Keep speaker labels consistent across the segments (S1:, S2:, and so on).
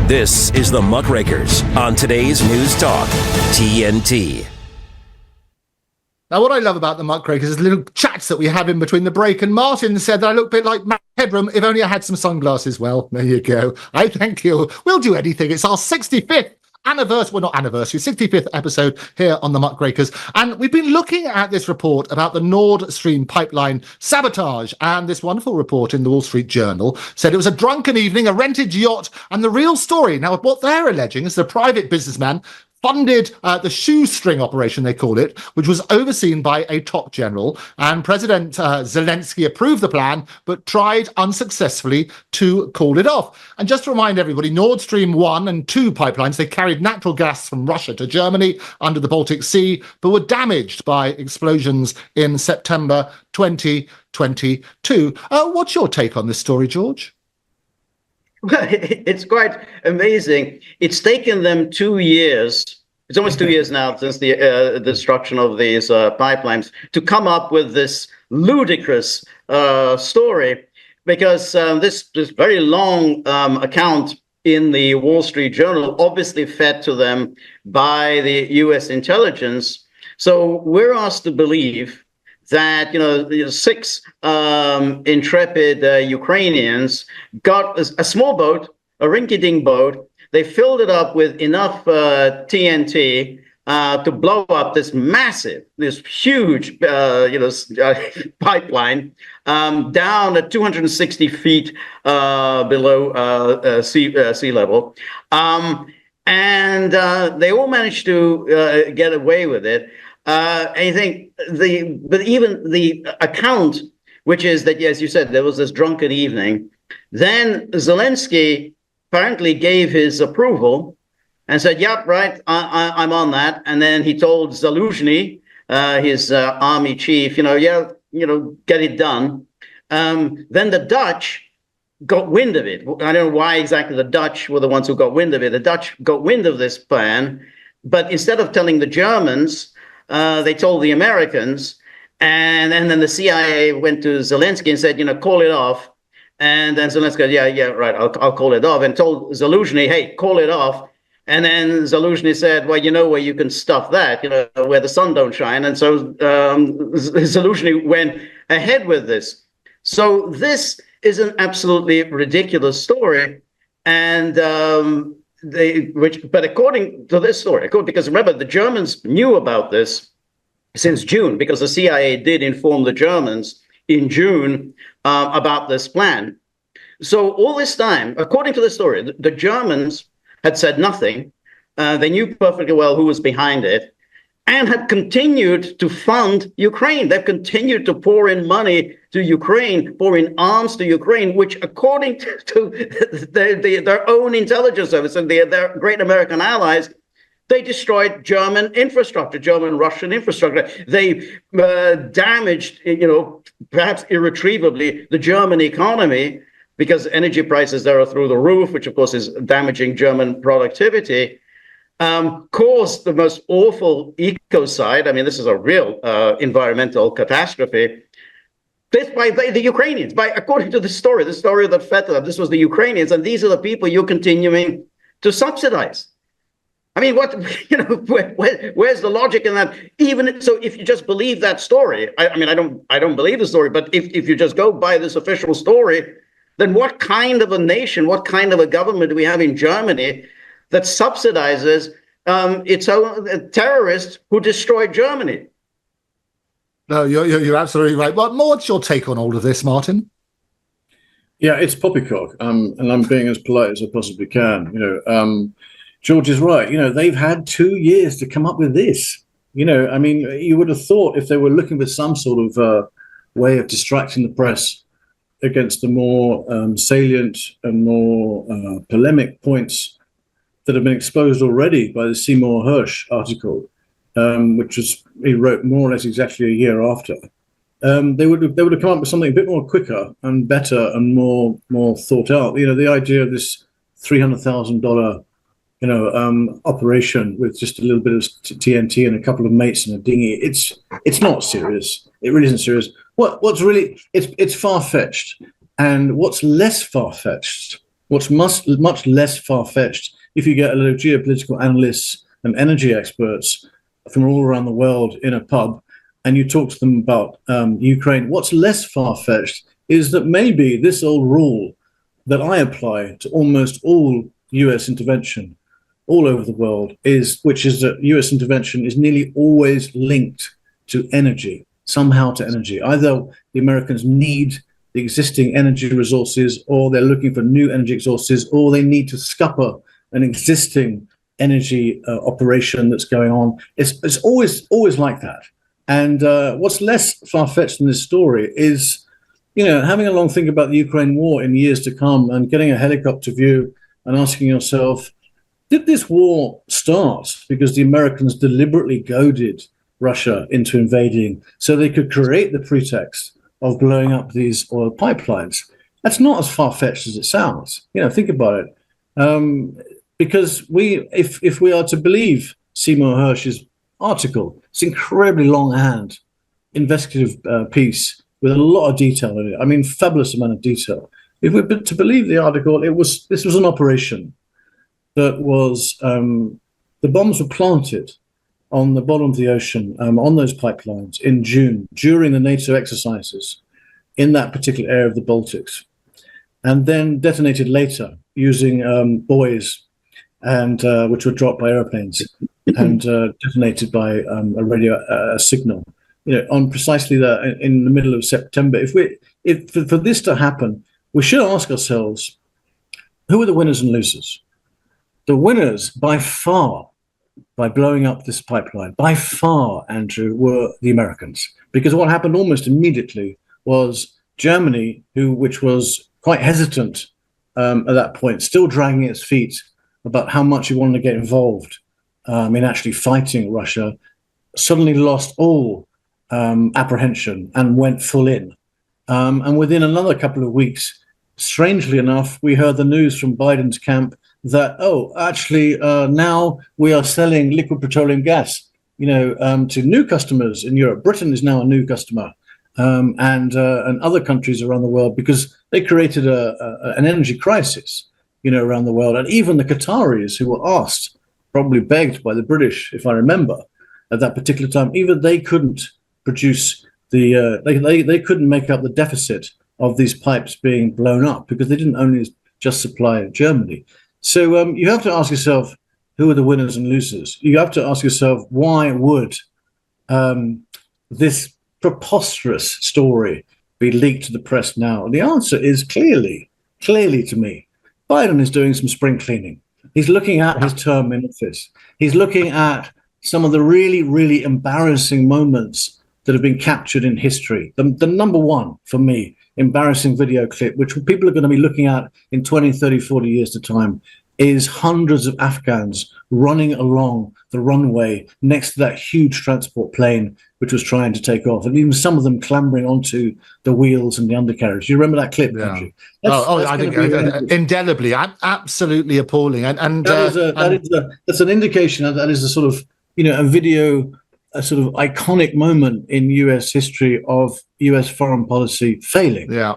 S1: This is the Muckrakers on today's News Talk, TNT.
S2: Now, what I love about the Muckrakers is the little chats that we have in between the break. And Martin said that I look a bit like Matt Headroom, if only I had some sunglasses. Well, there you go. I thank you. We'll do anything. It's our 65th anniversary, well, not anniversary, 65th episode here on the Muckrakers. And we've been looking at this report about the Nord Stream pipeline sabotage. And this wonderful report in the Wall Street Journal said it was a drunken evening, a rented yacht, and the real story. Now, what they're alleging is the private businessman funded the shoestring operation, they call it, which was overseen by a top general. And President Zelensky approved the plan, but tried unsuccessfully to call it off. And just to remind everybody, Nord Stream 1 and 2 pipelines, they carried natural gas from Russia to Germany under the Baltic Sea, but were damaged by explosions in September 2022. What's your take on this story, George?
S3: Well, it's quite amazing. It's taken them 2 years. It's almost 2 years now since the destruction of these pipelines to come up with this ludicrous story, because this very long account in the Wall Street Journal, obviously fed to them by the U.S. intelligence. So we're asked to believe that, six intrepid Ukrainians got a small boat, a rinky-dink boat. They filled it up with enough TNT to blow up this huge, pipeline down at 260 feet below sea level. And they all managed to get away with it. I think but even the account, which is that, as you said, there was this drunken evening, then Zelensky apparently gave his approval and said, "Yep, right, I'm on that." And then he told Zaluzhny, his army chief, get it done. Then the Dutch got wind of it. I don't know why exactly the Dutch were the ones who got wind of it. The Dutch got wind of this plan, but instead of telling the Germans, they told the Americans, and then the CIA went to Zelensky and said, call it off. And then Zelensky said, yeah, right, I'll call it off, and told Zaluzhny, hey, call it off. And then Zaluzhny said, well, where you can stuff that, where the sun don't shine. And so Zaluzhny went ahead with this. So this is an absolutely ridiculous story. And but according to this story, because remember, the Germans knew about this since June, because the CIA did inform the Germans in June about this plan. So all this time, according to the story, the Germans had said nothing. They knew perfectly well who was behind it, and had continued to fund Ukraine. They've continued to pour in money to Ukraine, pour in arms to Ukraine, which, according to their own intelligence service and their great American allies, they destroyed German infrastructure, German-Russian infrastructure. They damaged, perhaps irretrievably, the German economy, because energy prices there are through the roof, which, of course, is damaging German productivity. Caused the most awful ecocide. I mean, this is a real environmental catastrophe. This by the Ukrainians, according to the story that fed them, this was the Ukrainians, and these are the people you're continuing to subsidize. I mean, where's the logic in that? Even so, if you just believe that story, I don't believe the story, but if you just go by this official story, then what kind of a nation, what kind of a government do we have in Germany that subsidizes its own terrorists who destroyed Germany?
S2: No, you're absolutely right. What's your take on all of this, Martin?
S4: Yeah, it's poppycock, and I'm being as polite as I possibly can. George is right. They've had 2 years to come up with this. You would have thought if they were looking for some sort of way of distracting the press against the more salient and more polemic points that have been exposed already by the Seymour Hersh article, which he wrote more or less exactly a year after. They would have come up with something a bit more quicker and better and more thought out. The idea of this $300,000 operation with just a little bit of TNT and a couple of mates in a dinghy. It's not serious. It really isn't serious. What's really it's far-fetched, and what's less far-fetched What's much less far-fetched, if you get a lot of geopolitical analysts and energy experts from all around the world in a pub, and you talk to them about Ukraine, what's less far-fetched is that maybe this old rule that I apply to almost all US intervention all over the world which is that US intervention is nearly always linked to energy, somehow to energy. Either the Americans need the existing energy resources, or they're looking for new energy resources, or they need to scupper an existing energy operation that's going on. It's always like that. And what's less far-fetched in this story is, having a long think about the Ukraine war in years to come and getting a helicopter view and asking yourself, did this war start because the Americans deliberately goaded Russia into invading so they could create the pretext of blowing up these oil pipelines? That's not as far-fetched as it sounds. Think about it. Because if we are to believe Seymour Hersh's article, it's incredibly longhand, investigative piece with a lot of detail in it. I mean, fabulous amount of detail. If we're to believe the article, this was an operation that was, the bombs were planted on the bottom of the ocean, on those pipelines in June, during the NATO exercises in that particular area of the Baltics, and then detonated later using buoys, and which were dropped by airplanes and detonated by a radio signal, on precisely in the middle of September. If for this to happen, we should ask ourselves, who are the winners and losers? The winners, by far, by blowing up this pipeline, by far, Andrew, were the Americans. Because what happened almost immediately was Germany, which was quite hesitant at that point, still dragging its feet about how much it wanted to get involved in actually fighting Russia, suddenly lost all apprehension and went full in. And within another couple of weeks, strangely enough, we heard the news from Biden's camp that, actually, now we are selling liquid petroleum gas, to new customers in Europe. Britain is now a new customer, and other countries around the world, because they created an energy crisis, around the world. And even the Qataris, who were asked, probably begged by the British, if I remember, at that particular time, even they couldn't produce they couldn't make up the deficit of these pipes being blown up, because they didn't only just supply Germany. So you have to ask yourself, who are the winners and losers? You have to ask yourself, why would this preposterous story be leaked to the press now? And the answer is clearly to me, Biden is doing some spring cleaning. He's looking at his term in office. He's looking at some of the really, really embarrassing moments that have been captured in history. The number one, for me, embarrassing video clip, which people are going to be looking at in 20, 30, 40 years to time, is hundreds of Afghans running along the runway next to that huge transport plane which was trying to take off, and even some of them clambering onto the wheels and the undercarriage. You remember that clip, Andrew?
S2: I think indelibly, absolutely appalling. And
S4: that's an indication that is a sort of, a video, a sort of iconic moment in US history of US foreign policy failing.
S2: Yeah.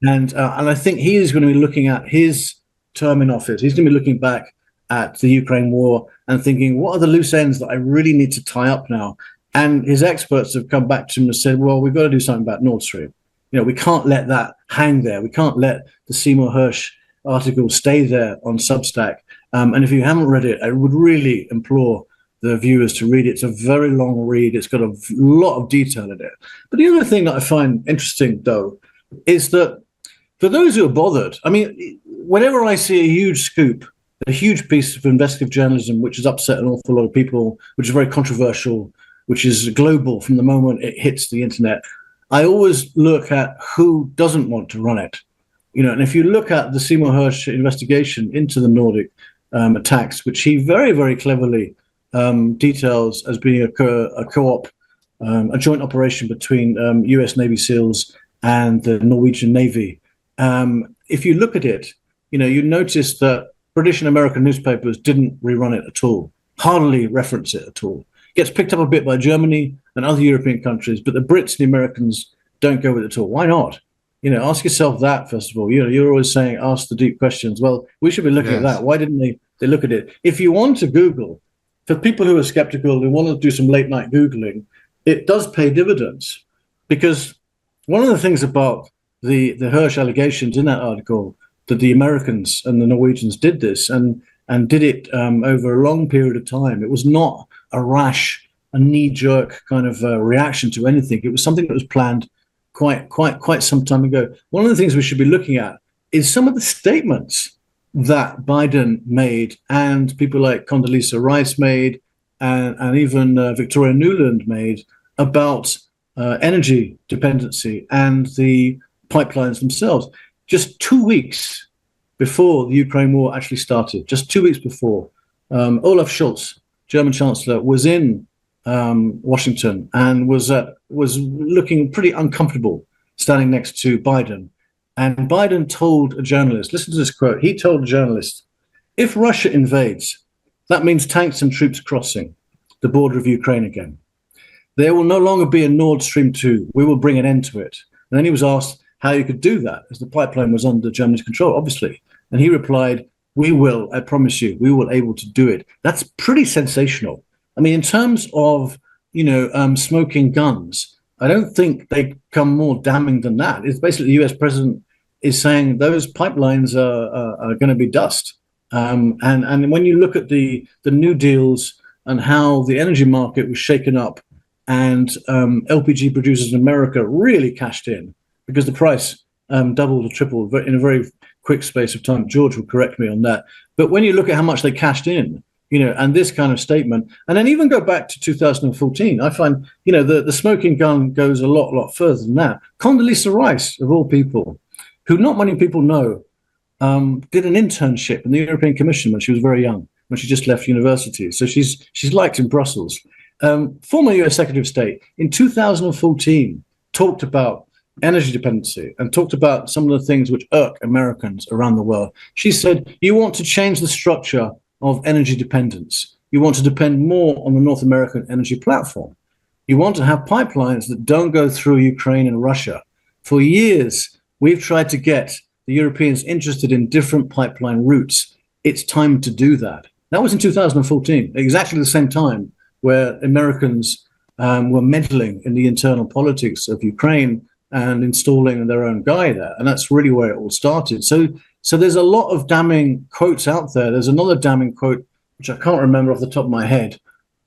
S4: And I think he is going to be looking at his term in office. He's going to be looking back at the Ukraine war and thinking, what are the loose ends that I really need to tie up now? And his experts have come back to him and said, well, we've got to do something about Nord Stream. We can't let that hang there. We can't let the Seymour Hersh article stay there on Substack. And if you haven't read it, I would really implore the viewers to read it. It's a very long read. It's got a lot of detail in it. But the other thing that I find interesting, though, is that for those who are bothered, I mean, whenever I see a huge scoop, a huge piece of investigative journalism, which has upset an awful lot of people, which is very controversial, which is global from the moment it hits the internet, I always look at who doesn't want to run it. And if you look at the Seymour Hersh investigation into the Nordic attacks, which he very, very cleverly details as being a co-op, a joint operation between US Navy SEALs and the Norwegian Navy. If you look at it, you notice that British and American newspapers didn't rerun it at all, hardly reference it at all. It gets picked up a bit by Germany and other European countries, but the Brits and the Americans don't go with it at all. Why not? Ask yourself that, first of all. You're always saying, ask the deep questions. Well, we should be looking at that. Why didn't they look at it? If you want to Google, for people who are skeptical, who want to do some late night Googling, it does pay dividends. Because one of the things about the Hirsch allegations in that article, that the Americans and the Norwegians did this and did it over a long period of time. It was not a rash, a knee-jerk kind of reaction to anything. It was something that was planned quite some time ago. One of the things we should be looking at is some of the statements that Biden made and people like Condoleezza Rice made and even Victoria Nuland made about energy dependency and the pipelines themselves. Just 2 weeks before the Ukraine war actually started, just 2 weeks before, Olaf Scholz, German Chancellor, was in Washington and was looking pretty uncomfortable standing next to Biden. And Biden told a journalist, listen to this quote, he told a journalist, if Russia invades, that means tanks and troops crossing the border of Ukraine again. There will no longer be a Nord Stream 2. We will bring an end to it. And then he was asked how you could do that, as the pipeline was under Germany's control, obviously. And he replied, we will, I promise you, we will able to do it. That's pretty sensational. I mean, in terms of, smoking guns, I don't think they come more damning than that. It's basically the US president is saying those pipelines are going to be dust. And when you look at the new deals and how the energy market was shaken up and LPG producers in America really cashed in because the price doubled or tripled in a very quick space of time. George will correct me on that. But when you look at how much they cashed in, and this kind of statement, and then even go back to 2014, I find, the smoking gun goes a lot further than that. Condoleezza Rice, of all people, who not many people know, did an internship in the European Commission when she was very young, when she just left university. So she's liked in Brussels. Former US Secretary of State in 2014 talked about energy dependency and talked about some of the things which irk Americans around the world. She said, you want to change the structure of energy dependence. You want to depend more on the North American energy platform. You want to have pipelines that don't go through Ukraine and Russia. For years, we've tried to get the Europeans interested in different pipeline routes. It's time to do that. That was in 2014, exactly the same time where Americans were meddling in the internal politics of Ukraine and installing their own guy there. And that's really where it all started. So there's a lot of damning quotes out there. There's another damning quote, which I can't remember off the top of my head,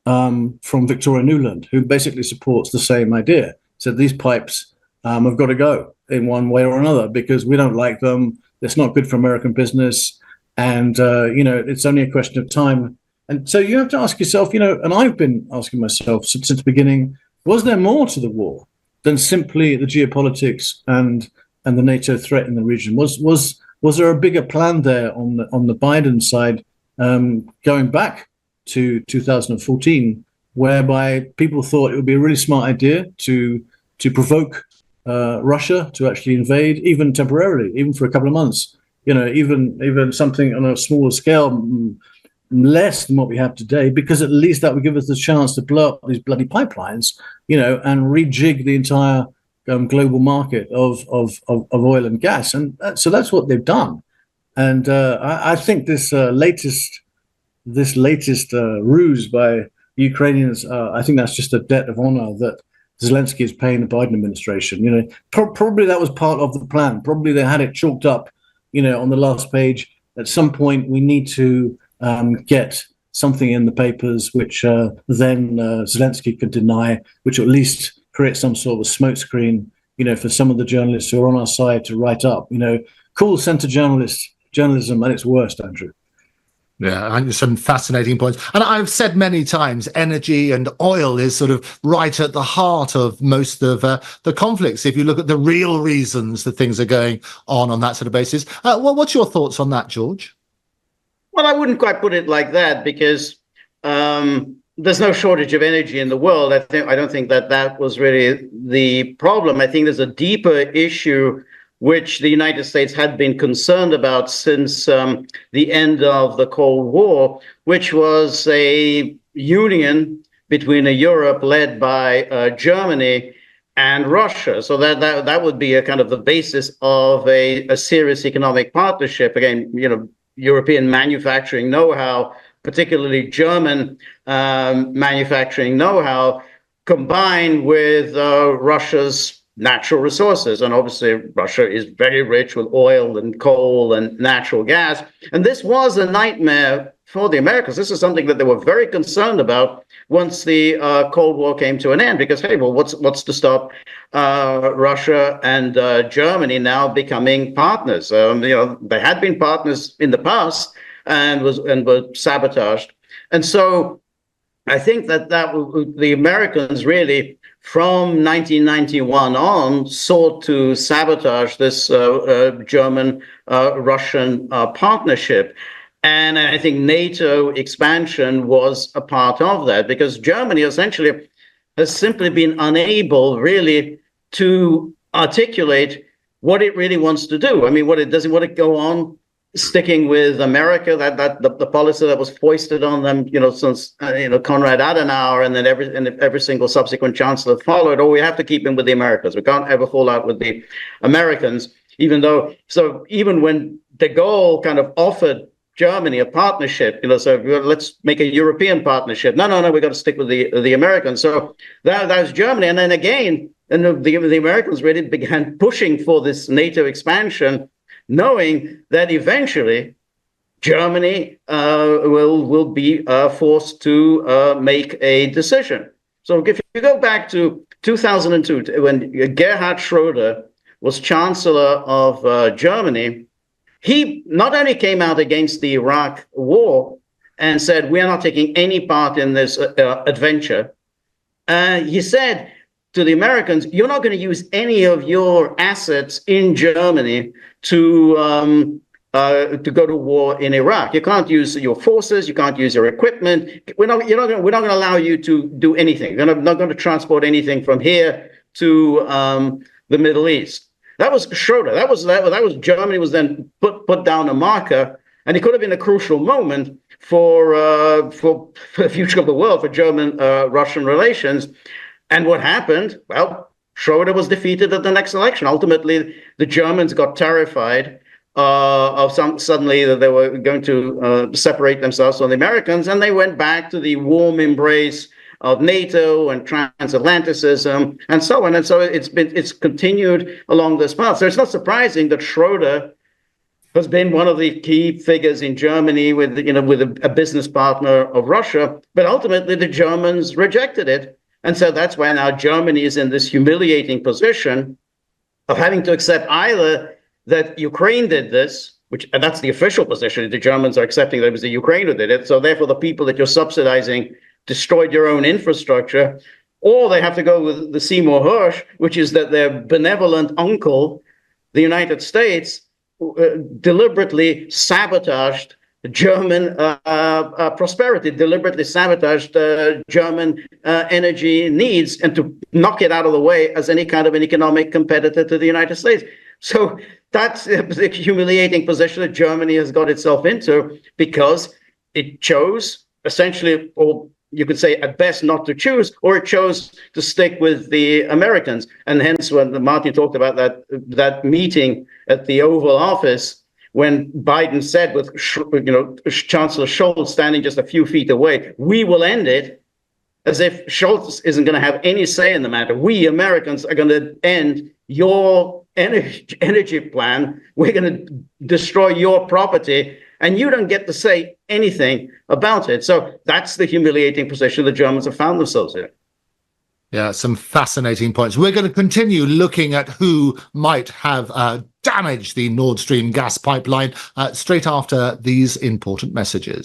S4: from Victoria Nuland, who basically supports the same idea. Said these pipes have got to go in one way or another because we don't like them. It's not good for American business. And, it's only a question of time. And so you have to ask yourself, and I've been asking myself since the beginning, was there more to the war than simply the geopolitics and the NATO threat in the region? Was there a bigger plan there on the Biden side, going back to 2014, whereby people thought it would be a really smart idea to provoke Russia to actually invade, even temporarily, even for a couple of months, even something on a smaller scale, less than what we have today, because at least that would give us the chance to blow up these bloody pipelines, and rejig the entire global market of oil and gas. And so that's what they've done. And I think this latest ruse by Ukrainians, I think that's just a debt of honor that Zelensky is paying the Biden administration. Probably that was part of the plan. Probably they had it chalked up, on the last page. At some point, we need to get something in the papers which then Zelensky could deny, which at least create some sort of a smokescreen, for some of the journalists who are on our side to write up, call center journalism at its worst, Andrew.
S2: Yeah, I think some fascinating points. And I've said many times, energy and oil is sort of right at the heart of most of the conflicts. If you look at the real reasons that things are going on that sort of basis. What's your thoughts on that, George?
S3: Well, I wouldn't quite put it like that because there's no shortage of energy in the world. I don't think that was really the problem. I think there's a deeper issue which the United States had been concerned about since the end of the Cold War, which was a union between a Europe led by Germany and Russia. So that would be a kind of the basis of a serious economic partnership. Again, European manufacturing know-how, particularly German manufacturing know-how, combined with Russia's natural resources. And obviously, Russia is very rich with oil and coal and natural gas. And this was a nightmare for the Americans. This is something that they were very concerned about once the Cold War came to an end, because, hey, well, what's to stop Russia and Germany now becoming partners? They had been partners in the past and were sabotaged. And so I think that the Americans really, from 1991 on, sought to sabotage this German-Russian partnership. And I think NATO expansion was a part of that, because Germany essentially has simply been unable really to articulate what it really wants to do. I mean, does it want to go on sticking with America, the policy that was foisted on them, since Konrad Adenauer, and then every single subsequent chancellor followed, or we have to keep in with the Americans. We can't ever fall out with the Americans, even when de Gaulle kind of offered Germany a partnership, so let's make a European partnership. No, we got to stick with the Americans. So that was Germany, and then again, and the Americans really began pushing for this NATO expansion, knowing that eventually Germany will be forced to make a decision. So if you go back to 2002, when Gerhard Schröder was Chancellor of Germany, he not only came out against the Iraq war and said, we are not taking any part in this adventure. He said to the Americans, you're not going to use any of your assets in Germany to go to war in Iraq. You can't use your forces. You can't use your equipment. We're not going to allow you to do anything. We're not going to transport anything from here to the Middle East. That was Schroeder. That was Germany was then put down a marker, and it could have been a crucial moment for the future of the world, for German-Russian relations. And what happened? Well, Schroeder was defeated at the next election. Ultimately, the Germans got terrified suddenly that they were going to separate themselves from the Americans, and they went back to the warm embrace of NATO and transatlanticism and so on. And so it's continued along this path. So it's not surprising that Schroeder has been one of the key figures in Germany with a business partner of Russia. But ultimately, the Germans rejected it. And so that's why now Germany is in this humiliating position of having to accept either that Ukraine did this, and that's the official position. The Germans are accepting that it was the Ukraine who did it. So therefore, the people that you're subsidizing destroyed your own infrastructure, or they have to go with the Seymour Hersh, which is that their benevolent uncle, the United States, deliberately sabotaged German prosperity, deliberately sabotaged German energy needs, and to knock it out of the way as any kind of an economic competitor to the United States. So that's a humiliating position that Germany has got itself into, because it chose essentially, or you could say at best not to choose, or it chose to stick with the Americans. And hence, when Martin talked about that meeting at the Oval Office, when Biden said with Chancellor Scholz standing just a few feet away, we will end it, as if Scholz isn't going to have any say in the matter. We Americans are going to end your energy plan. We're going to destroy your property, and you don't get to say anything about it. So that's the humiliating position the Germans have found themselves in.
S2: Yeah, some fascinating points. We're going to continue looking at who might have damaged the Nord Stream gas pipeline straight after these important messages.